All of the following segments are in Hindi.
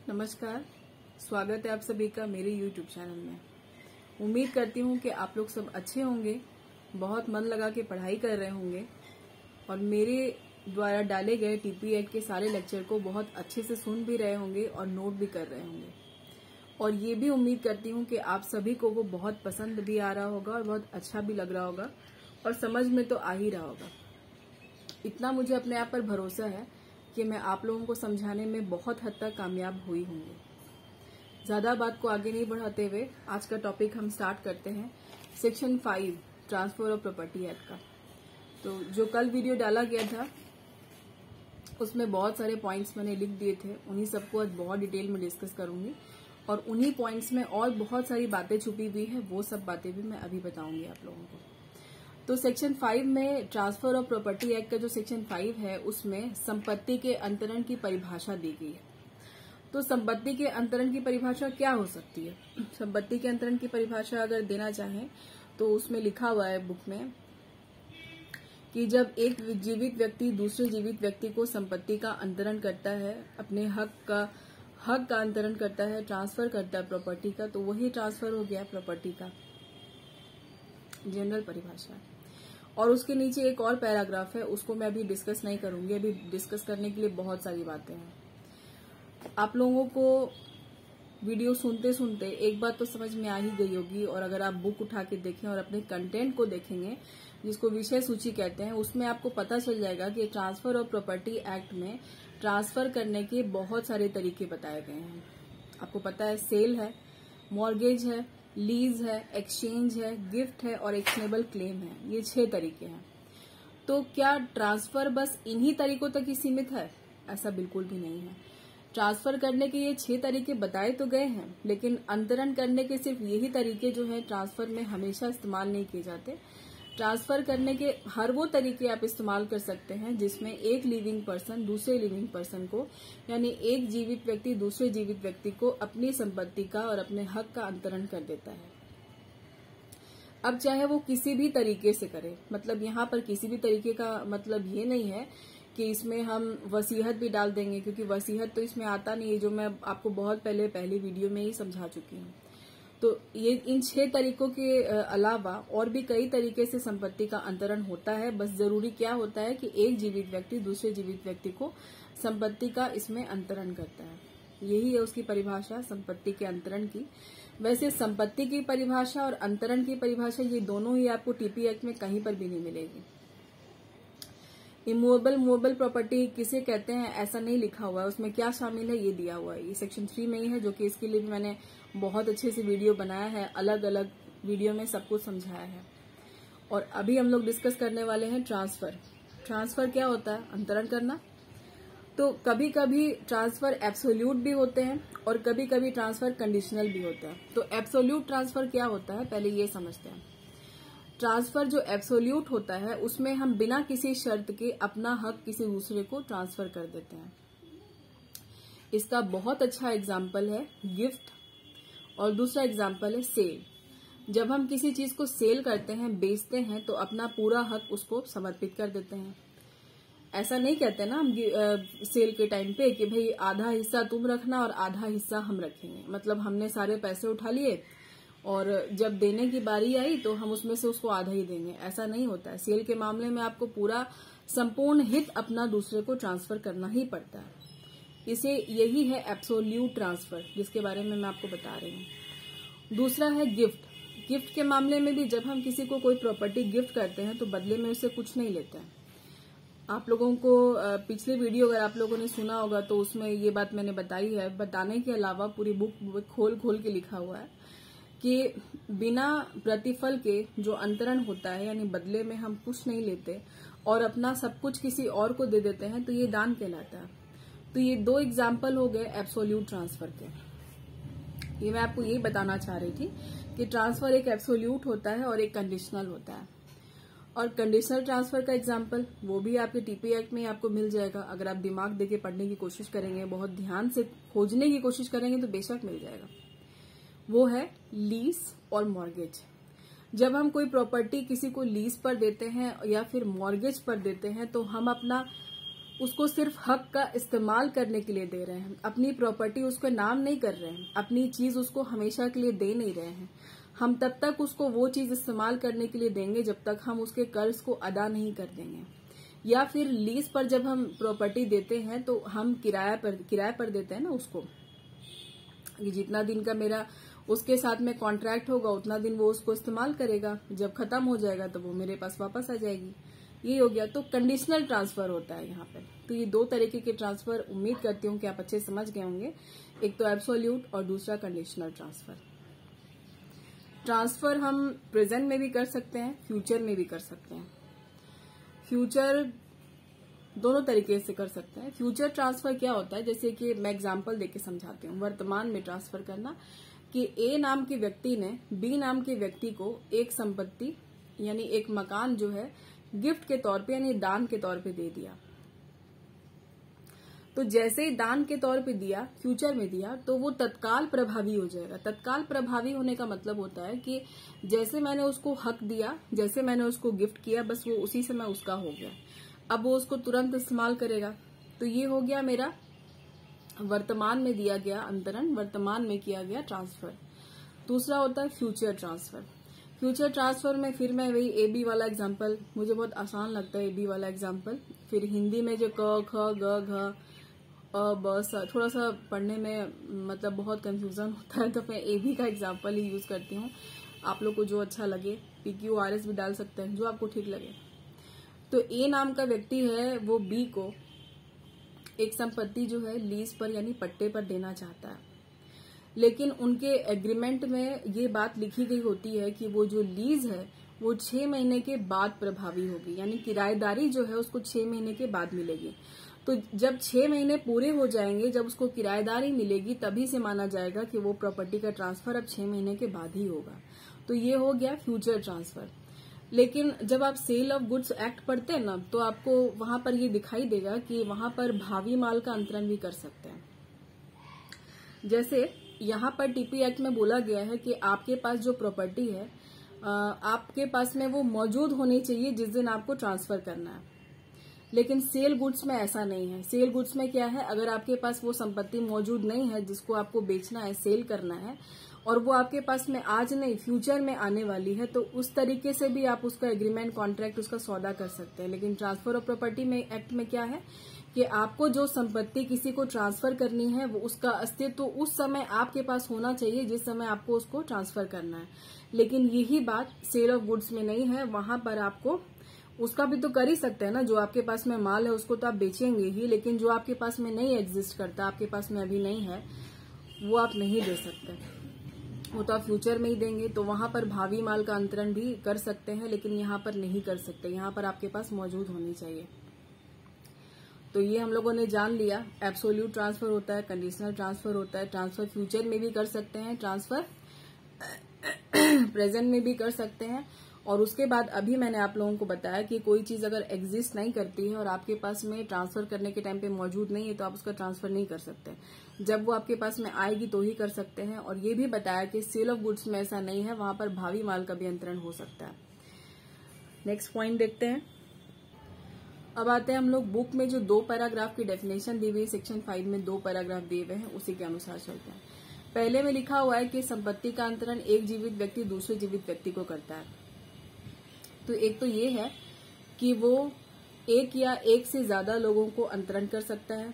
नमस्कार, स्वागत है आप सभी का मेरे YouTube चैनल में। उम्मीद करती हूँ कि आप लोग सब अच्छे होंगे, बहुत मन लगा के पढ़ाई कर रहे होंगे और मेरे द्वारा डाले गए टीपी एक्ट के सारे लेक्चर को बहुत अच्छे से सुन भी रहे होंगे और नोट भी कर रहे होंगे। और ये भी उम्मीद करती हूँ कि आप सभी को वो बहुत पसंद भी आ रहा होगा और बहुत अच्छा भी लग रहा होगा और समझ में तो आ ही रहा होगा। इतना मुझे अपने आप पर भरोसा है कि मैं आप लोगों को समझाने में बहुत हद तक कामयाब हुई होंगी। ज्यादा बात को आगे नहीं बढ़ाते हुए आज का टॉपिक हम स्टार्ट करते हैं। Section 5 transfer of property act का। तो जो कल वीडियो डाला गया था उसमें बहुत सारे पॉइंट्स मैंने लिख दिए थे, उन्हीं सबको आज बहुत डिटेल में डिस्कस करूंगी और उन्हीं पॉइंट्स में और बहुत सारी बातें छुपी हुई है, वो सब बातें भी मैं अभी बताऊंगी आप लोगों को। तो सेक्शन 5 में ट्रांसफर ऑफ प्रॉपर्टी एक्ट का जो सेक्शन 5 है उसमें संपत्ति के अंतरण की परिभाषा दी गई है। तो संपत्ति के अंतरण की परिभाषा क्या हो सकती है? संपत्ति के अंतरण की परिभाषा अगर देना चाहें तो उसमें लिखा हुआ है बुक में कि जब एक जीवित व्यक्ति दूसरे जीवित व्यक्ति को संपत्ति का अंतरण करता है, अपने हक का अंतरण करता है, ट्रांसफर करता है प्रॉपर्टी का, तो वही ट्रांसफर हो गया प्रॉपर्टी का जनरल परिभाषा। और उसके नीचे एक और पैराग्राफ है, उसको मैं अभी डिस्कस नहीं करूंगी। अभी डिस्कस करने के लिए बहुत सारी बातें हैं। आप लोगों को वीडियो सुनते सुनते एक बात तो समझ में आ ही गई होगी, और अगर आप बुक उठा के देखें और अपने कंटेंट को देखेंगे जिसको विषय सूची कहते हैं, उसमें आपको पता चल जाएगा कि ट्रांसफर ऑफ प्रॉपर्टी एक्ट में ट्रांसफर करने के बहुत सारे तरीके बताए गए हैं। आपको पता है सेल है, मॉर्गेज है, लीज है, एक्सचेंज है, गिफ्ट है और एक्शनेबल क्लेम है। ये 6 तरीके हैं। तो क्या ट्रांसफर बस इन्हीं तरीकों तक ही सीमित है? ऐसा बिल्कुल भी नहीं है। ट्रांसफर करने के ये 6 तरीके बताए तो गए हैं, लेकिन अंतरण करने के सिर्फ यही तरीके जो है ट्रांसफर में हमेशा इस्तेमाल नहीं किए जाते। ट्रांसफर करने के हर वो तरीके आप इस्तेमाल कर सकते हैं जिसमें एक लिविंग पर्सन दूसरे लिविंग पर्सन को, यानी एक जीवित व्यक्ति दूसरे जीवित व्यक्ति को अपनी संपत्ति का और अपने हक का अंतरण कर देता है। अब चाहे वो किसी भी तरीके से करे, मतलब यहाँ पर किसी भी तरीके का मतलब ये नहीं है कि इसमें हम वसीयत भी डाल देंगे, क्योंकि वसीयत तो इसमें आता नहीं है, जो मैं आपको बहुत पहली वीडियो में ही समझा चुकी हूँ। तो ये इन 6 तरीकों के अलावा और भी कई तरीके से संपत्ति का अंतरण होता है। बस जरूरी क्या होता है कि एक जीवित व्यक्ति दूसरे जीवित व्यक्ति को संपत्ति का इसमें अंतरण करता है। यही है उसकी परिभाषा संपत्ति के अंतरण की। वैसे संपत्ति की परिभाषा और अंतरण की परिभाषा ये दोनों ही आपको टीपी एक्ट में कहीं पर भी नहीं मिलेगी। इमूवेबल मूवेबल प्रॉपर्टी किसे कहते हैं ऐसा नहीं लिखा हुआ है, उसमें क्या शामिल है ये दिया हुआ है। ये सेक्शन 3 में ही है, जो कि इसके लिए भी मैंने बहुत अच्छे से वीडियो बनाया है, अलग अलग वीडियो में सब कुछ समझाया है। और अभी हम लोग डिस्कस करने वाले हैं ट्रांसफर। ट्रांसफर क्या होता है? अंतरण करना। तो कभी कभी ट्रांसफर एब्सोल्यूट भी होते हैं और कभी कभी ट्रांसफर कंडीशनल भी होता है। तो एब्सोल्यूट ट्रांसफर क्या होता है पहले ये समझते हैं। ट्रांसफर जो एब्सोल्यूट होता है उसमें हम बिना किसी शर्त के अपना हक किसी दूसरे को ट्रांसफर कर देते हैं। इसका बहुत अच्छा एग्जाम्पल है गिफ्ट और दूसरा एग्जाम्पल है सेल। जब हम किसी चीज को सेल करते हैं, बेचते हैं, तो अपना पूरा हक उसको समर्पित कर देते हैं। ऐसा नहीं कहते ना हम सेल के टाइम पे कि भाई आधा हिस्सा तुम रखना और आधा हिस्सा हम रखेंगे। मतलब हमने सारे पैसे उठा लिए और जब देने की बारी आई तो हम उसमें से उसको आधा ही देंगे। ऐसा नहीं होता है। सेल के मामले में आपको पूरा संपूर्ण हित अपना दूसरे को ट्रांसफर करना ही पड़ता है। इसे यही है एब्सोल्यूट ट्रांसफर, जिसके बारे में मैं आपको बता रही हूँ। दूसरा है गिफ्ट। गिफ्ट के मामले में भी जब हम किसी को कोई प्रॉपर्टी गिफ्ट करते हैं तो बदले में उससे कुछ नहीं लेते हैं। आप लोगों को पिछले वीडियो अगर आप लोगों ने सुना होगा तो उसमें ये बात मैंने बताई है। बताने के अलावा पूरी बुक खोल के लिखा हुआ है कि बिना प्रतिफल के जो अंतरण होता है, यानी बदले में हम कुछ नहीं लेते और अपना सब कुछ किसी और को दे देते हैं, तो ये दान कहलाता है। तो ये 2 एग्जाम्पल हो गए एब्सोल्यूट ट्रांसफर के। ये मैं आपको यही बताना चाह रही थी कि ट्रांसफर एक एब्सोल्यूट होता है और एक कंडीशनल होता है। और कंडीशनल ट्रांसफर का एग्जाम्पल वो भी आपके टीपी एक्ट में आपको मिल जाएगा। अगर आप दिमाग देके पढ़ने की कोशिश करेंगे, बहुत ध्यान से खोजने की कोशिश करेंगे तो बेशक मिल जाएगा। वो है लीज और मॉर्गेज। जब हम कोई प्रॉपर्टी किसी को लीज पर देते हैं या फिर मॉर्गेज पर देते हैं तो हम अपना उसको सिर्फ हक का इस्तेमाल करने के लिए दे रहे हैं, अपनी प्रॉपर्टी उसको नाम नहीं कर रहे हैं, अपनी चीज उसको हमेशा के लिए दे नहीं रहे हैं। हम तब तक उसको वो चीज इस्तेमाल करने के लिए देंगे जब तक हम उसके कर्ज को अदा नहीं कर देंगे। या फिर लीज पर जब हम प्रॉपर्टी देते हैं तो हम किराए पर देते हैं ना उसको, कि जितना दिन का मेरा उसके साथ में कॉन्ट्रैक्ट होगा उतना दिन वो उसको इस्तेमाल करेगा, जब खत्म हो जाएगा तो वो मेरे पास वापस आ जाएगी। ये हो गया। तो कंडीशनल ट्रांसफर होता है यहाँ पर। तो ये दो तरीके के ट्रांसफर उम्मीद करती हूँ कि आप अच्छे समझ गए होंगे। एक तो एब्सोल्यूट और दूसरा कंडीशनल ट्रांसफर। ट्रांसफर हम प्रेजेंट में भी कर सकते हैं, फ्यूचर में भी कर सकते हैं। फ्यूचर दोनों तरीके से कर सकते हैं। फ्यूचर ट्रांसफर क्या होता है, जैसे कि मैं एग्जांपल देके समझाती हूँ। वर्तमान में ट्रांसफर करना कि ए नाम के व्यक्ति ने बी नाम के व्यक्ति को एक संपत्ति यानी एक मकान जो है गिफ्ट के तौर पे यानी दान के तौर पे दे दिया। तो जैसे ही दान के तौर पे दिया, फ्यूचर में दिया, तो वो तत्काल प्रभावी हो जाएगा। तत्काल प्रभावी होने का मतलब होता है कि जैसे मैंने उसको हक दिया, जैसे मैंने उसको गिफ्ट किया, बस वो उसी समय उसका हो गया। अब वो उसको तुरंत इस्तेमाल करेगा। तो ये हो गया मेरा वर्तमान में दिया गया अंतरण, वर्तमान में किया गया ट्रांसफर। दूसरा होता है फ्यूचर ट्रांसफर। फ्यूचर ट्रांसफर में फिर मैं वही एबी वाला एग्जाम्पल, मुझे बहुत आसान लगता है एबी वाला एग्जाम्पल। फिर हिंदी में जो क ख ग घ अ ब स थोड़ा सा पढ़ने में मतलब बहुत कंफ्यूजन होता है, तो मैं एबी का एग्जाम्पल ही यूज करती हूँ। आप लोग को जो अच्छा लगे, PQRS भी डाल सकते हैं, जो आपको ठीक लगे। तो ए नाम का व्यक्ति है, वो बी को एक संपत्ति जो है लीज पर यानी पट्टे पर देना चाहता है। लेकिन उनके एग्रीमेंट में ये बात लिखी गई होती है कि वो जो लीज है वो 6 महीने के बाद प्रभावी होगी, यानी किराएदारी जो है उसको 6 महीने के बाद मिलेगी। तो जब 6 महीने पूरे हो जाएंगे, जब उसको किराएदारी मिलेगी, तभी से माना जाएगा कि वो प्रॉपर्टी का ट्रांसफर अब 6 महीने के बाद ही होगा। तो ये हो गया फ्यूचर ट्रांसफर। लेकिन जब आप सेल ऑफ गुड्स एक्ट पढ़ते हैं ना, तो आपको वहां पर ये दिखाई देगा कि वहां पर भावी माल का अंतरण भी कर सकते हैं। जैसे यहाँ पर टीपी एक्ट में बोला गया है कि आपके पास जो प्रॉपर्टी है, आपके पास में वो मौजूद होनी चाहिए जिस दिन आपको ट्रांसफर करना है। लेकिन सेल गुड्स में ऐसा नहीं है। सेल गुड्स में क्या है, अगर आपके पास वो संपत्ति मौजूद नहीं है जिसको आपको बेचना है, सेल करना है, और वो आपके पास में आज नहीं फ्यूचर में आने वाली है, तो उस तरीके से भी आप उसका एग्रीमेंट, कॉन्ट्रैक्ट, उसका सौदा कर सकते हैं। लेकिन ट्रांसफर ऑफ प्रॉपर्टी में एक्ट में क्या है कि आपको जो संपत्ति किसी को ट्रांसफर करनी है वो उसका अस्तित्व उस समय आपके पास होना चाहिए जिस समय आपको उसको ट्रांसफर करना है। लेकिन यही बात सेल ऑफ गुड्स में नहीं है। वहां पर आपको उसका भी तो कर ही सकते हैं ना, जो आपके पास में माल है उसको तो आप बेचेंगे ही, लेकिन जो आपके पास में नहीं एग्जिस्ट करता, आपके पास में अभी नहीं है, वो आप नहीं दे सकते, वो तो आप फ्यूचर में ही देंगे। तो वहां पर भावी माल का अंतरण भी कर सकते हैं, लेकिन यहाँ पर नहीं कर सकते। यहाँ पर आपके पास मौजूद होनी चाहिए। तो ये हम लोगों ने जान लिया, एब्सोल्यूट ट्रांसफर होता है, कंडीशनल ट्रांसफर होता है। ट्रांसफर फ्यूचर में भी कर सकते हैं, ट्रांसफर प्रेजेंट में भी कर सकते हैं। और उसके बाद अभी मैंने आप लोगों को बताया कि कोई चीज अगर एग्जिस्ट नहीं करती है और आपके पास में ट्रांसफर करने के टाइम पे मौजूद नहीं है, तो आप उसका ट्रांसफर नहीं कर सकते। जब वो आपके पास में आएगी तो ही कर सकते हैं। और ये भी बताया कि सेल ऑफ गुड्स में ऐसा नहीं है, वहां पर भावी माल का भी अंतरण हो सकता है। नेक्स्ट पॉइंट देखते हैं। अब आते हैं हम लोग बुक में जो 2 पैराग्राफ की डेफिनेशन दी हुई है, सेक्शन 5 में 2 पैराग्राफ दिए हुए हैं, उसी के अनुसार चलते हैं। पहले में लिखा हुआ है कि संपत्ति का अंतरण एक जीवित व्यक्ति दूसरे जीवित व्यक्ति को करता है। तो एक तो ये है कि वो एक या एक से ज्यादा लोगों को अंतरण कर सकता है,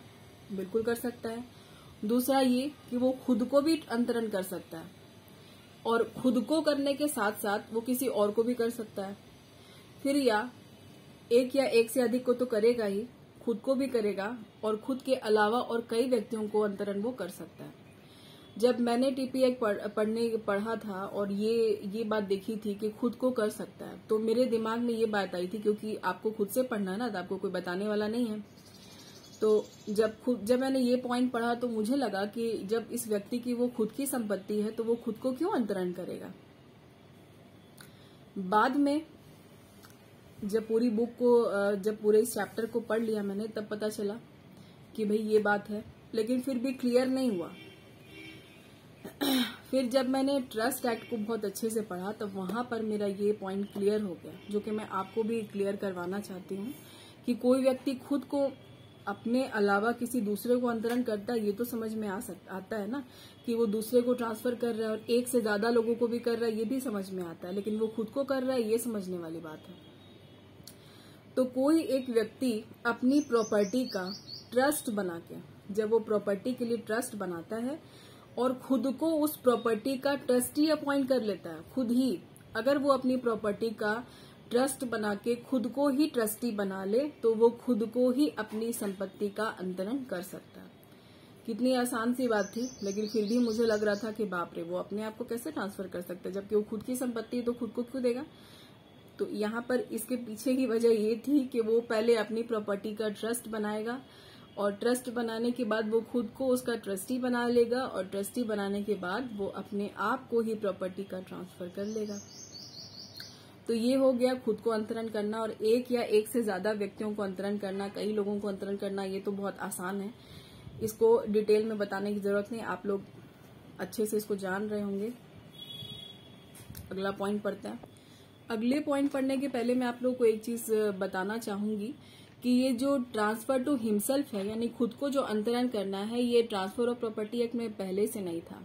बिल्कुल कर सकता है। दूसरा ये कि वो खुद को भी अंतरण कर सकता है, और खुद को करने के साथ साथ वो किसी और को भी कर सकता है। फिर या एक से अधिक को तो करेगा ही, खुद को भी करेगा, और खुद के अलावा और कई व्यक्तियों को अंतरण वो कर सकता है। जब मैंने टीपी एक्ट पढ़ा था और ये बात देखी थी कि खुद को कर सकता है, तो मेरे दिमाग में ये बात आई थी, क्योंकि आपको खुद से पढ़ना है ना, तो आपको कोई बताने वाला नहीं है। तो जब मैंने ये पॉइंट पढ़ा तो मुझे लगा कि जब इस व्यक्ति की वो खुद की संपत्ति है तो वो खुद को क्यों अंतरण करेगा। बाद में जब पूरी बुक को, जब पूरे इस चैप्टर को पढ़ लिया मैंने, तब पता चला कि भाई ये बात है, लेकिन फिर भी क्लियर नहीं हुआ। फिर जब मैंने ट्रस्ट एक्ट को बहुत अच्छे से पढ़ा, तब वहां पर मेरा ये पॉइंट क्लियर हो गया, जो कि मैं आपको भी क्लियर करवाना चाहती हूँ कि कोई व्यक्ति खुद को अपने अलावा किसी दूसरे को अंतरण करता है ये तो समझ में आता है ना, कि वो दूसरे को ट्रांसफर कर रहा है और एक से ज्यादा लोगों को भी कर रहा है, ये भी समझ में आता है, लेकिन वो खुद को कर रहा है ये समझने वाली बात है। तो कोई एक व्यक्ति अपनी प्रॉपर्टी का ट्रस्ट बना के, जब वो प्रॉपर्टी के लिए ट्रस्ट बनाता है और खुद को उस प्रॉपर्टी का ट्रस्टी अपॉइंट कर लेता है, खुद ही, अगर वो अपनी प्रॉपर्टी का ट्रस्ट बना के खुद को ही ट्रस्टी बना ले तो वो खुद को ही अपनी संपत्ति का अंतरण कर सकता है। कितनी आसान सी बात थी, लेकिन फिर भी मुझे लग रहा था कि बाप रे, वो अपने आप को कैसे ट्रांसफर कर सकता है, जबकि वो खुद की संपत्ति है तो खुद को क्यों देगा। तो यहाँ पर इसके पीछे की वजह ये थी कि वो पहले अपनी प्रॉपर्टी का ट्रस्ट बनाएगा और ट्रस्ट बनाने के बाद वो खुद को उसका ट्रस्टी बना लेगा और ट्रस्टी बनाने के बाद वो अपने आप को ही प्रॉपर्टी का ट्रांसफर कर लेगा। तो ये हो गया खुद को अंतरण करना। और एक या एक से ज्यादा व्यक्तियों को अंतरण करना, कई लोगों को अंतरण करना, ये तो बहुत आसान है, इसको डिटेल में बताने की जरूरत नहीं, आप लोग अच्छे से इसको जान रहे होंगे। अगला पॉइंट पढ़ते हैं। अगले पॉइंट पढ़ने के पहले मैं आप लोग को एक चीज बताना चाहूंगी कि ये जो ट्रांसफर टू हिमसेल्फ है, यानी खुद को जो अंतरण करना है, ये ट्रांसफर ऑफ प्रॉपर्टी एक्ट में पहले से नहीं था।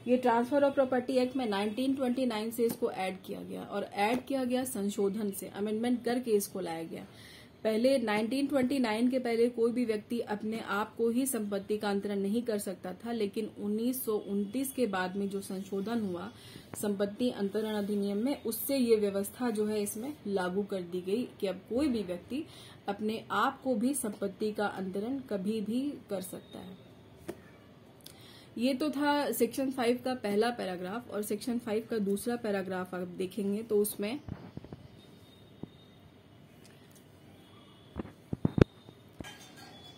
ये ट्रांसफर ऑफ प्रॉपर्टी एक्ट में 1929 से इसको ऐड किया गया और ऐड किया गया संशोधन से, अमेंडमेंट करके इसको लाया गया। पहले 1929 के पहले कोई भी व्यक्ति अपने आप को ही संपत्ति का अंतरण नहीं कर सकता था, लेकिन 1929 के बाद में जो संशोधन हुआ संपत्ति अंतरण अधिनियम में, उससे ये व्यवस्था जो है इसमें लागू कर दी गई कि अब कोई भी व्यक्ति अपने आप को भी संपत्ति का अंतरण कभी भी कर सकता है। ये तो था सेक्शन 5 का पहला पैराग्राफ। और सेक्शन 5 का दूसरा पैराग्राफ आप देखेंगे तो उसमें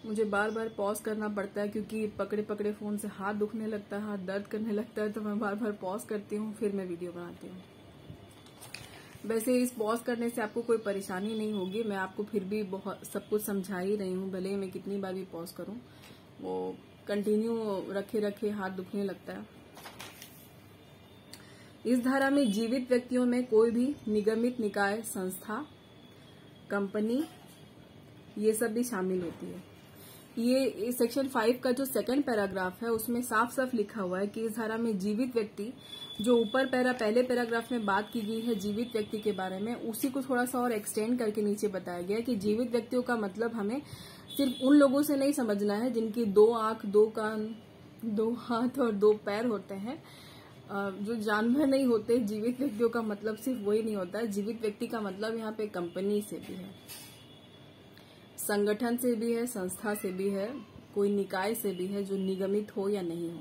मुझे बार बार पॉज करना पड़ता है, क्योंकि पकड़े पकड़े फोन से हाथ दुखने लगता है, हाथ दर्द करने लगता है, तो मैं बार बार पॉज करती हूँ, फिर मैं वीडियो बनाती हूँ। वैसे इस पॉज करने से आपको कोई परेशानी नहीं होगी, मैं आपको फिर भी बहुत सब कुछ समझा ही रही हूँ, भले मैं कितनी बार भी पॉज करूँ, वो कंटिन्यू रखे रखे हाथ दुखने लगता है। इस धारा में जीवित व्यक्तियों में कोई भी निगमित निकाय, संस्था, कंपनी, ये सब भी शामिल होती है। ये सेक्शन 5 का जो सेकंड पैराग्राफ है उसमें साफ साफ लिखा हुआ है कि इस धारा में जीवित व्यक्ति, जो ऊपर पहले पैराग्राफ में बात की गई है जीवित व्यक्ति के बारे में, उसी को थोड़ा सा और एक्सटेंड करके नीचे बताया गया कि जीवित व्यक्तियों का मतलब हमें सिर्फ उन लोगों से नहीं समझना है जिनकी 2 आंख, 2 कान, 2 हाथ और 2 पैर होते हैं। जो जानवर नहीं होते, जीवित व्यक्तियों का मतलब सिर्फ वही नहीं होता है। जीवित व्यक्ति का मतलब यहाँ पे कंपनी से भी है, संगठन से भी है, संस्था से भी है, कोई निकाय से भी है जो निगमित हो या नहीं हो।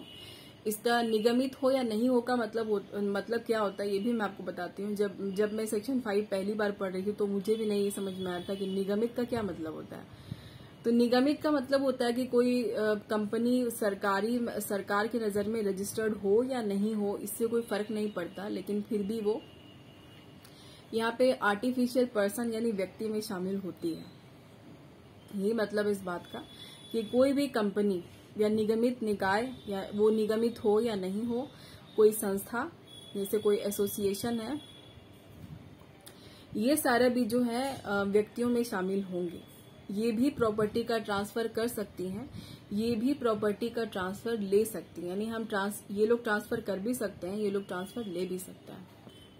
इसका निगमित हो या नहीं हो का मतलब क्या होता है ये भी मैं आपको बताती हूँ। जब मैं सेक्शन 5 पहली बार पढ़ रही थी तो मुझे भी नहीं समझ में आया था कि निगमित का क्या मतलब होता है। तो निगमित का मतलब होता है कि कोई कंपनी सरकार की नजर में रजिस्टर्ड हो या नहीं हो, इससे कोई फर्क नहीं पड़ता, लेकिन फिर भी वो यहाँ पे आर्टिफिशियल पर्सन यानी व्यक्ति में शामिल होती है। ये मतलब इस बात का कि कोई भी कंपनी या निगमित निकाय, या वो निगमित हो या नहीं हो, कोई संस्था जैसे कोई एसोसिएशन है, ये सारे भी जो है व्यक्तियों में शामिल होंगे। ये भी प्रॉपर्टी का ट्रांसफर कर सकती हैं, ये भी प्रॉपर्टी का ट्रांसफर ले सकती हैं, यानी ये लोग ट्रांसफर कर भी सकते हैं, ये लोग ट्रांसफर ले भी सकता है।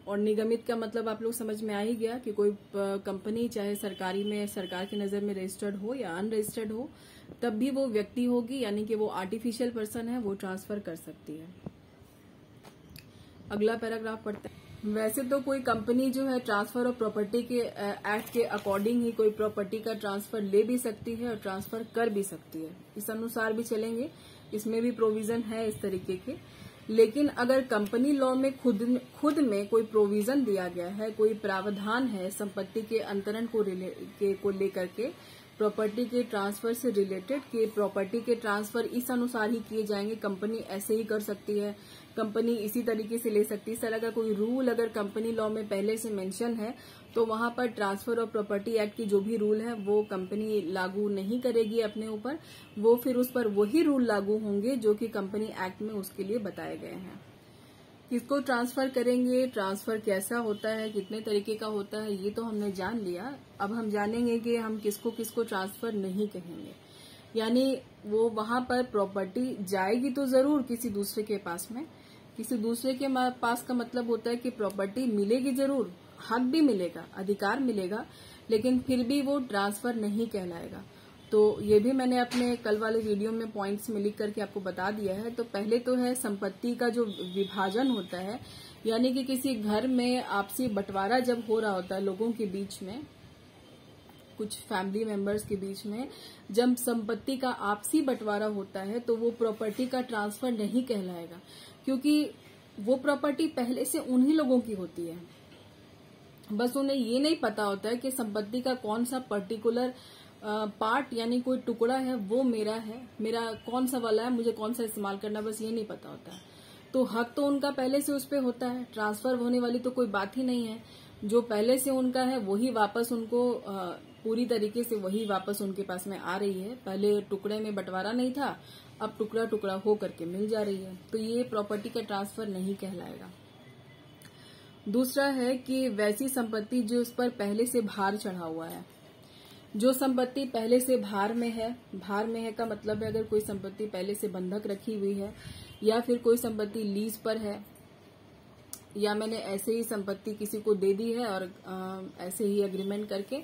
और निगमित का मतलब आप लोग समझ में आ ही गया कि कोई कंपनी चाहे सरकारी में, सरकार की नजर में रजिस्टर्ड हो या अनरजिस्टर्ड हो, तब भी वो व्यक्ति होगी, यानी कि वो आर्टिफिशियल पर्सन है, वो ट्रांसफर कर सकती है। अगला पैराग्राफ पढ़ते हैं। वैसे तो कोई कंपनी जो है ट्रांसफर ऑफ प्रॉपर्टी के एक्ट के अकॉर्डिंग ही कोई प्रॉपर्टी का ट्रांसफर ले भी सकती है और ट्रांसफर कर भी सकती है, इस अनुसार भी चलेंगे, इसमें भी प्रोविजन है इस तरीके के। लेकिन अगर कंपनी लॉ में खुद में कोई प्रोविजन दिया गया है, कोई प्रावधान है संपत्ति के अंतरण को लेकर के, प्रॉपर्टी के ट्रांसफर से रिलेटेड कि प्रॉपर्टी के ट्रांसफर इस अनुसार ही किए जाएंगे, कंपनी ऐसे ही कर सकती है, कंपनी इसी तरीके से ले सकती है, इस तरह का कोई रूल अगर कंपनी लॉ में पहले से मेंशन है तो वहां पर ट्रांसफर ऑफ प्रॉपर्टी एक्ट की जो भी रूल है वो कंपनी लागू नहीं करेगी अपने ऊपर, वो फिर उस पर वही रूल लागू होंगे जो कि कंपनी एक्ट में उसके लिए बताए गए हैं। किसको ट्रांसफर करेंगे, ट्रांसफर कैसा होता है, कितने तरीके का होता है, ये तो हमने जान लिया। अब हम जानेंगे कि हम किसको किसको ट्रांसफर नहीं कहेंगे। यानी वो वहां पर प्रॉपर्टी जाएगी तो जरूर किसी दूसरे के पास में। किसी दूसरे के पास का मतलब होता है कि प्रॉपर्टी मिलेगी जरूर, हक भी मिलेगा, अधिकार मिलेगा, लेकिन फिर भी वो ट्रांसफर नहीं कहलाएगा। तो ये भी मैंने अपने कल वाले वीडियो में पॉइंट्स में लिख करके आपको बता दिया है। तो पहले तो है संपत्ति का जो विभाजन होता है, यानी कि किसी घर में आपसी बंटवारा जब हो रहा होता है लोगों के बीच में, कुछ फैमिली मेंबर्स के बीच में जब संपत्ति का आपसी बंटवारा होता है तो वो प्रॉपर्टी का ट्रांसफर नहीं कहलाएगा, क्योंकि वो प्रॉपर्टी पहले से उन्हीं लोगों की होती है। बस उन्हें ये नहीं पता होता है कि संपत्ति का कौन सा पर्टिकुलर पार्ट यानी कोई टुकड़ा है वो मेरा है, मेरा कौन सा वाला है, मुझे कौन सा इस्तेमाल करना, बस ये नहीं पता होता है। तो हक तो उनका पहले से उस पे होता है, ट्रांसफर होने वाली तो कोई बात ही नहीं है। जो पहले से उनका है वही वापस उनको पूरी तरीके से वही वापस उनके पास में आ रही है। पहले टुकड़े में बंटवारा नहीं था, अब टुकड़ा टुकड़ा हो करके मिल जा रही है, तो ये प्रॉपर्टी का ट्रांसफर नहीं कहलाएगा। दूसरा है कि वैसी संपत्ति जो उस पर पहले से भार चढ़ा हुआ है। जो संपत्ति पहले से भार में है का मतलब है अगर कोई संपत्ति पहले से बंधक रखी हुई है, या फिर कोई संपत्ति लीज पर है, या मैंने ऐसे ही संपत्ति किसी को दे दी है और ऐसे ही एग्रीमेंट करके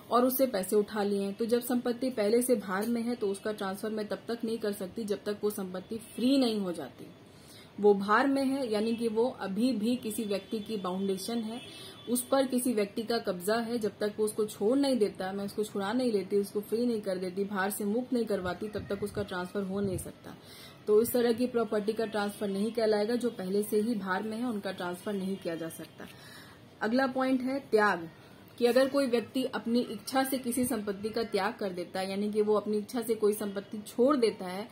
और उससे पैसे उठा लिए हैं। तो जब संपत्ति पहले से भार में है तो उसका ट्रांसफर मैं तब तक नहीं कर सकती जब तक वो संपत्ति फ्री नहीं हो जाती। वो भार में है यानी कि वो अभी भी किसी व्यक्ति की बाउंडेशन है, उस पर किसी व्यक्ति का कब्जा है। जब तक वो उसको छोड़ नहीं देता, मैं उसको छुड़ा नहीं लेती, उसको फ्री नहीं कर देती, भार से मुक्त नहीं करवाती, तब तक उसका ट्रांसफर हो नहीं सकता। तो इस तरह की प्रॉपर्टी का ट्रांसफर नहीं कहलाएगा। जो पहले से ही भार में है उनका ट्रांसफर नहीं किया जा सकता। अगला पॉइंट है त्याग, कि अगर कोई व्यक्ति अपनी इच्छा से किसी संपत्ति का त्याग कर देता है, यानी कि वो अपनी इच्छा से कोई संपत्ति छोड़ देता है,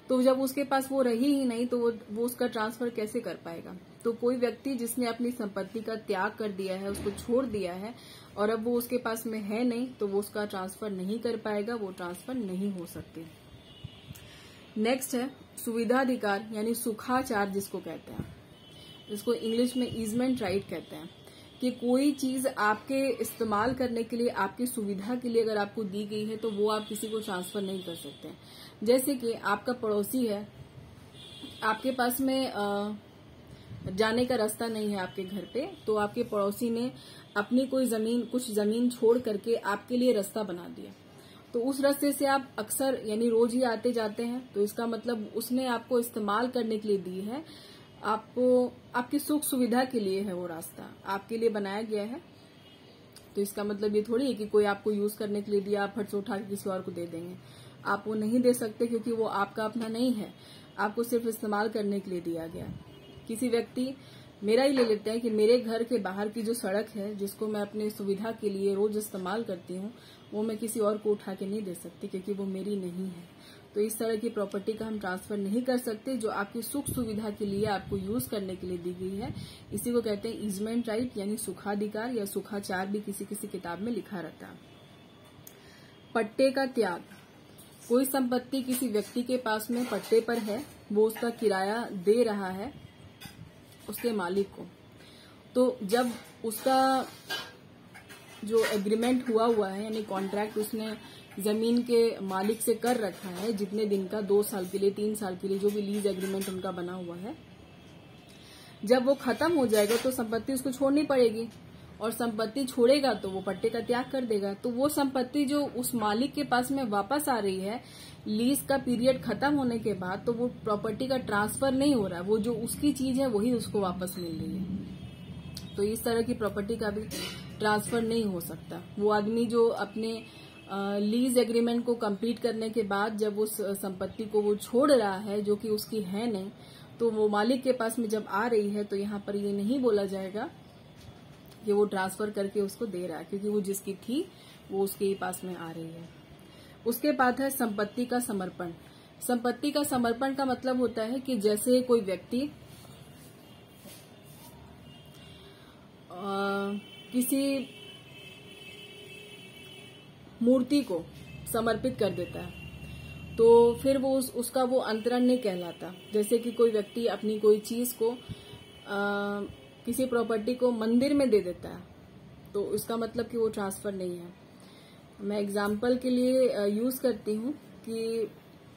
तो जब उसके पास वो रही ही नहीं तो वो उसका ट्रांसफर कैसे कर पाएगा। तो कोई व्यक्ति जिसने अपनी संपत्ति का त्याग कर दिया है, उसको छोड़ दिया है और अब वो उसके पास में है नहीं, तो वो उसका ट्रांसफर नहीं कर पाएगा, वो ट्रांसफर नहीं हो सकती। नेक्स्ट है सुविधाधिकार यानी सुखाचार जिसको कहते हैं, इसको इंग्लिश में ईजमेंट राइट कहते हैं, कि कोई चीज आपके इस्तेमाल करने के लिए, आपकी सुविधा के लिए अगर आपको दी गई है तो वो आप किसी को ट्रांसफर नहीं कर सकते। जैसे कि आपका पड़ोसी है, आपके पास में जाने का रास्ता नहीं है आपके घर पे, तो आपके पड़ोसी ने अपनी कोई जमीन, कुछ जमीन छोड़ करके आपके लिए रास्ता बना दिया, तो उस रास्ते से आप अक्सर यानी रोज ही आते जाते हैं, तो इसका मतलब उसने आपको इस्तेमाल करने के लिए दी है, आपको आपकी सुख सुविधा के लिए है, वो रास्ता आपके लिए बनाया गया है। तो इसका मतलब ये थोड़ी है कि कोई आपको यूज करने के लिए दिया, आप फट से उठा के किसी और को दे देंगे। आप वो नहीं दे सकते क्योंकि वो आपका अपना नहीं है, आपको सिर्फ इस्तेमाल करने के लिए दिया गया। किसी व्यक्ति, मेरा ही ले लेते हैं कि मेरे घर के बाहर की जो सड़क है जिसको मैं अपनी सुविधा के लिए रोज इस्तेमाल करती हूँ, वो मैं किसी और को उठा के नहीं दे सकती क्योंकि वो मेरी नहीं है। तो इस तरह की प्रॉपर्टी का हम ट्रांसफर नहीं कर सकते जो आपकी सुख सुविधा के लिए, आपको यूज करने के लिए दी गई है। इसी को कहते हैं ईजमेंट राइट यानी सुखाधिकार या सुखाचार भी किसी किसी किताब में लिखा रहता है। पट्टे का त्याग, कोई संपत्ति किसी व्यक्ति के पास में पट्टे पर है, वो उसका किराया दे रहा है उसके मालिक को, तो जब उसका जो एग्रीमेंट हुआ है यानी कॉन्ट्रैक्ट उसने जमीन के मालिक से कर रखा है, जितने दिन का, 2 साल के लिए, 3 साल के लिए, जो भी लीज एग्रीमेंट उनका बना हुआ है, जब वो खत्म हो जाएगा तो संपत्ति उसको छोड़नी पड़ेगी, और संपत्ति छोड़ेगा तो वो पट्टे का त्याग कर देगा। तो वो संपत्ति जो उस मालिक के पास में वापस आ रही है लीज का पीरियड खत्म होने के बाद, तो वो प्रॉपर्टी का ट्रांसफर नहीं हो रहा है, वो जो उसकी चीज है वही उसको वापस मिल रही है। तो इस तरह की प्रॉपर्टी का भी ट्रांसफर नहीं हो सकता। वो आदमी जो अपने लीज एग्रीमेंट को कंप्लीट करने के बाद जब उस संपत्ति को वो छोड़ रहा है जो कि उसकी है नहीं, तो वो मालिक के पास में जब आ रही है तो यहाँ पर ये नहीं बोला जाएगा कि वो ट्रांसफर करके उसको दे रहा है, क्योंकि वो जिसकी थी वो उसके ही पास में आ रही है। उसके बाद है संपत्ति का समर्पण। संपत्ति का समर्पण का मतलब होता है कि जैसे कोई व्यक्ति किसी मूर्ति को समर्पित कर देता है तो फिर वो उसका वो अंतरण नहीं कहलाता। जैसे कि कोई व्यक्ति अपनी कोई चीज को किसी प्रॉपर्टी को मंदिर में दे देता है, तो इसका मतलब कि वो ट्रांसफर नहीं है। मैं एग्जाम्पल के लिए यूज करती हूँ कि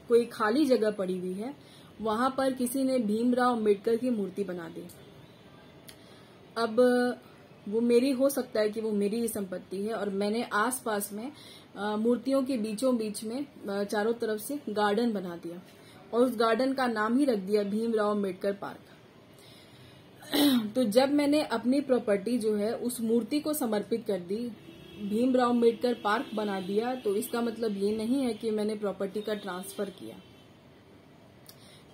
कोई खाली जगह पड़ी हुई है, वहां पर किसी ने भीमराव अम्बेडकर की मूर्ति बना दी। अब वो मेरी हो सकता है कि वो मेरी ही संपत्ति है, और मैंने आसपास में मूर्तियों के बीचों बीच में चारों तरफ से गार्डन बना दिया, और उस गार्डन का नाम ही रख दिया भीमराव अम्बेडकर पार्क। तो जब मैंने अपनी प्रॉपर्टी जो है उस मूर्ति को समर्पित कर दी, भीमराव अम्बेडकर पार्क बना दिया, तो इसका मतलब ये नहीं है कि मैंने प्रॉपर्टी का ट्रांसफर किया,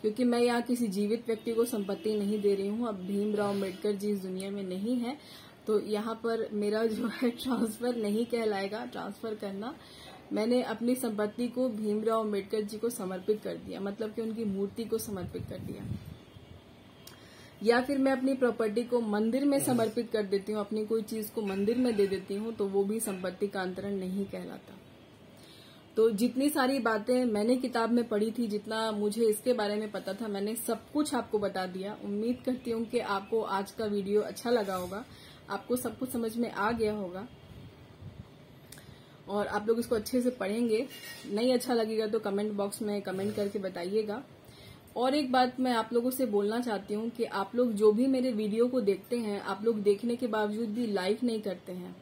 क्योंकि मैं यहाँ किसी जीवित व्यक्ति को संपत्ति नहीं दे रही हूँ। अब भीमराव अम्बेडकर जी इस दुनिया में नहीं है, तो यहाँ पर मेरा जो है ट्रांसफर नहीं कहलाएगा। ट्रांसफर करना, मैंने अपनी संपत्ति को भीमराव अम्बेडकर जी को समर्पित कर दिया, मतलब कि उनकी मूर्ति को समर्पित कर दिया। या फिर मैं अपनी प्रॉपर्टी को मंदिर में समर्पित कर देती हूँ, अपनी कोई चीज को मंदिर में दे देती हूँ, तो वो भी संपत्ति का अंतरण नहीं कहलाता। तो जितनी सारी बातें मैंने किताब में पढ़ी थी, जितना मुझे इसके बारे में पता था, मैंने सब कुछ आपको बता दिया। उम्मीद करती हूँ कि आपको आज का वीडियो अच्छा लगा होगा, आपको सब कुछ समझ में आ गया होगा, और आप लोग इसको अच्छे से पढ़ेंगे। नहीं अच्छा लगेगा तो कमेंट बॉक्स में कमेंट करके बताइएगा। और एक बात मैं आप लोगों से बोलना चाहती हूँ कि आप लोग जो भी मेरे वीडियो को देखते हैं, आप लोग देखने के बावजूद भी लाइक नहीं करते हैं,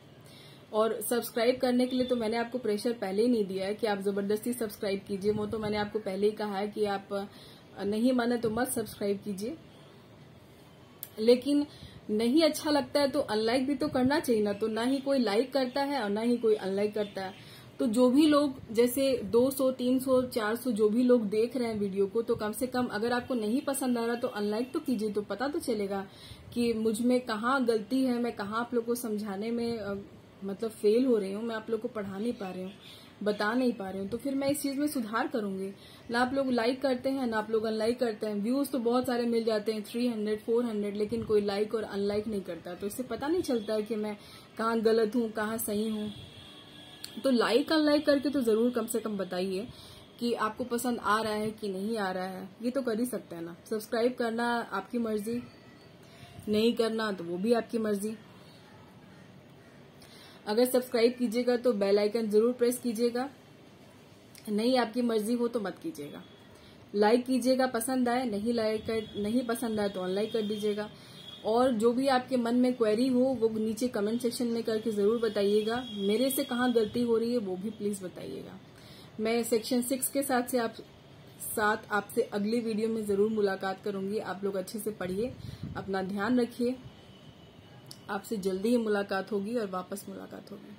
और सब्सक्राइब करने के लिए तो मैंने आपको प्रेशर पहले ही नहीं दिया है कि आप जबरदस्ती सब्सक्राइब कीजिए। वो तो मैंने आपको पहले ही कहा है कि आप नहीं माने तो मत सब्सक्राइब कीजिए, लेकिन नहीं अच्छा लगता है तो अनलाइक भी तो करना चाहिए ना। तो ना ही कोई लाइक करता है और ना ही कोई अनलाइक करता है। तो जो भी लोग, जैसे 200, 300, 400 जो भी लोग देख रहे हैं वीडियो को, तो कम से कम अगर आपको नहीं पसंद आ रहा तो अनलाइक तो कीजिए, तो पता तो चलेगा कि मुझ में कहाँ गलती है, मैं कहाँ आप लोग को समझाने में मतलब फेल हो रही हूँ, मैं आप लोग को पढ़ा नहीं पा रही हूँ, बता नहीं पा रही हूँ। तो फिर मैं इस चीज में सुधार करूंगी। ना आप लोग लाइक करते हैं, ना आप लोग अनलाइक करते हैं। व्यूज तो बहुत सारे मिल जाते हैं, 300, 400, लेकिन कोई लाइक और अनलाइक नहीं करता। तो इससे पता नहीं चलता है कि मैं कहाँ गलत हूँ, कहाँ सही हूँ। तो लाइक अनलाइक करके तो जरूर कम से कम बताइए कि आपको पसंद आ रहा है कि नहीं आ रहा है। ये तो कर ही सकते हैं ना। सब्सक्राइब करना आपकी मर्जी, नहीं करना तो वो भी आपकी मर्जी। अगर सब्सक्राइब कीजिएगा तो बेल आइकन जरूर प्रेस कीजिएगा, नहीं आपकी मर्जी हो तो मत कीजिएगा। लाइक कीजिएगा पसंद आए, नहीं पसंद आए तो अनलाइक कर दीजिएगा। और जो भी आपके मन में क्वेरी हो वो नीचे कमेंट सेक्शन में करके जरूर बताइएगा। मेरे से कहाँ गलती हो रही है वो भी प्लीज बताइएगा। मैं सेक्शन 6 के साथ आपसे अगली वीडियो में जरूर मुलाकात करूंगी। आप लोग अच्छे से पढ़िए, अपना ध्यान रखिए। आपसे जल्दी ही मुलाकात होगी और वापस मुलाकात होगी।